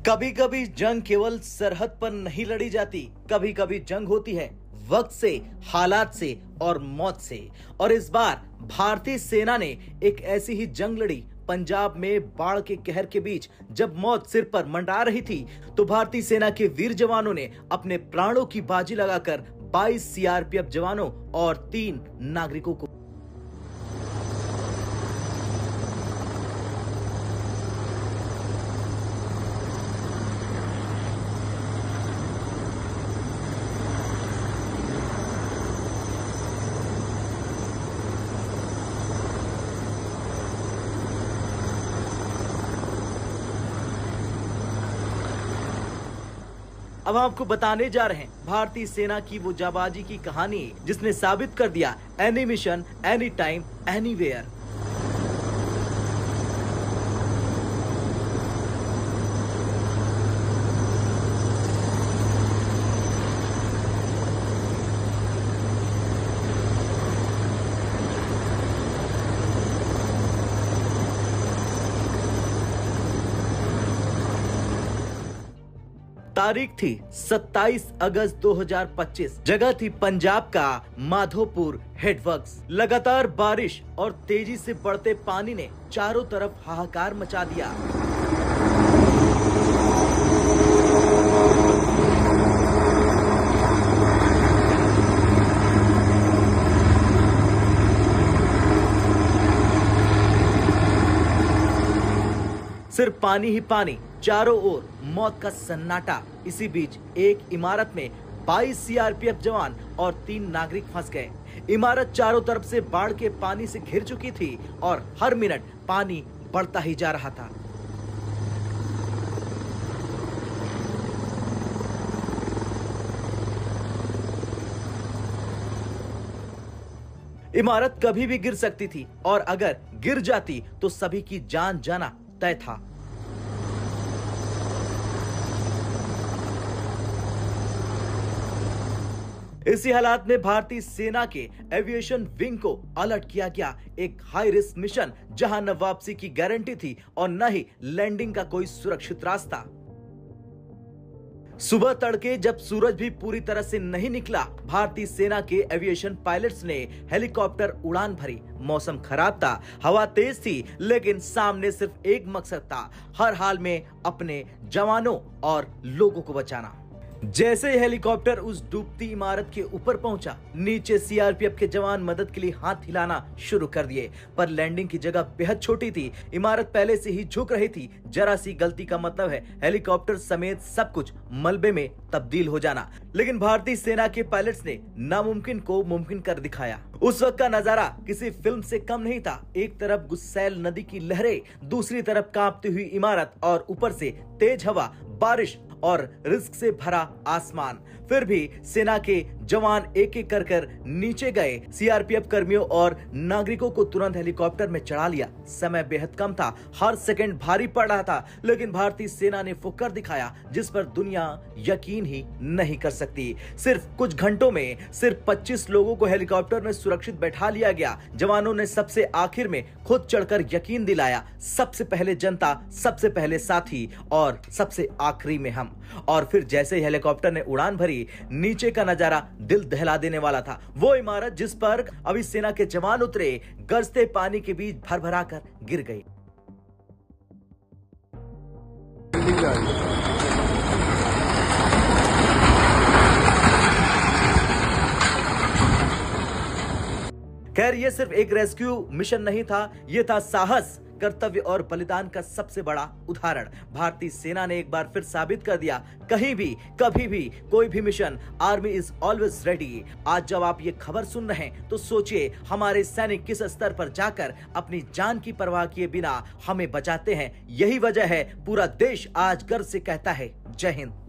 कभी कभी जंग केवल सरहद पर नहीं लड़ी जाती, कभी कभी जंग होती है वक्त से, हालात से और मौत से। और इस बार भारतीय सेना ने एक ऐसी ही जंग लड़ी। पंजाब में बाढ़ के कहर के बीच जब मौत सिर पर मंडरा रही थी, तो भारतीय सेना के वीर जवानों ने अपने प्राणों की बाजी लगाकर 22 सीआरपीएफ जवानों और 3 नागरिकों को अब हम आपको बताने जा रहे हैं भारतीय सेना की वो जाबाजी की कहानी जिसने साबित कर दिया any mission, any time, anywhere. तारीख थी 27 अगस्त 2025। जगह थी पंजाब का माधोपुर हेडवर्क्स। लगातार बारिश और तेजी से बढ़ते पानी ने चारों तरफ हाहाकार मचा दिया। सिर्फ पानी ही पानी, चारों ओर मौत का सन्नाटा। इसी बीच एक इमारत में 22 सीआरपीएफ जवान और 3 नागरिक फंस गए। इमारत चारों तरफ से बाढ़ के पानी से घिर चुकी थी और हर मिनट पानी बढ़ता ही जा रहा था। इमारत कभी भी गिर सकती थी और अगर गिर जाती तो सभी की जान जाना तय था। इसी हालात में भारतीय सेना के एविएशन विंग को अलर्ट किया गया। एक हाई रिस्क मिशन जहां न वापसी की गारंटी थी और न ही लैंडिंग का कोई सुरक्षित रास्ता। सुबह तड़के जब सूरज भी पूरी तरह से नहीं निकला, भारतीय सेना के एविएशन पायलट्स ने हेलीकॉप्टर उड़ान भरी। मौसम खराब था, हवा तेज थी, लेकिन सामने सिर्फ एक मकसद था, हर हाल में अपने जवानों और लोगों को बचाना। जैसे ही हेलीकॉप्टर उस डूबती इमारत के ऊपर पहुंचा, नीचे सीआरपीएफ के जवान मदद के लिए हाथ हिलाना शुरू कर दिए, पर लैंडिंग की जगह बेहद छोटी थी। इमारत पहले से ही झुक रही थी। जरा सी गलती का मतलब है हेलीकॉप्टर समेत सब कुछ मलबे में तब्दील हो जाना। लेकिन भारतीय सेना के पायलट्स ने नामुमकिन को मुमकिन कर दिखाया। उस वक्त का नजारा किसी फिल्म से कम नहीं था। एक तरफ गुस्सैल नदी की लहरें, दूसरी तरफ कांपती हुई इमारत और ऊपर से तेज हवा, बारिश और रिस्क से भरा आसमान। फिर भी सेना के जवान एक एक कर नीचे गए। सीआरपीएफ कर्मियों और नागरिकों को तुरंत हेलीकॉप्टर में चढ़ा लिया। समय बेहद कम था, हर सेकंड भारी पड़ रहा था, लेकिन भारतीय सेना ने वो कर दिखाया जिस पर दुनिया यकीन ही नहीं कर सकती। सिर्फ कुछ घंटों में सिर्फ 25 लोगों को हेलीकॉप्टर में सुरक्षित बैठा लिया गया। जवानों ने सबसे आखिर में खुद चढ़कर यकीन दिलाया, सबसे पहले जनता, सबसे पहले साथी और सबसे आखिरी में हम। और फिर जैसे ही हेलीकॉप्टर ने उड़ान भरी, नीचे का नजारा दिल दहला देने वाला था। वो इमारत जिस पर अभी सेना के जवान उतरे, गरजते पानी के बीच भरभरा कर गिर गई। खैर, ये सिर्फ एक रेस्क्यू मिशन नहीं था, ये था साहस, कर्तव्य और बलिदान का सबसे बड़ा उदाहरण। भारतीय सेना ने एक बार फिर साबित कर दिया, कहीं भी, कभी भी, कोई भी mission, army is always ready. आज जब आप ये खबर सुन रहे हैं, तो सोचिए हमारे सैनिक किस स्तर पर जाकर अपनी जान की परवाह किए बिना हमें बचाते हैं। यही वजह है पूरा देश आज गर्व से कहता है, जय हिंद।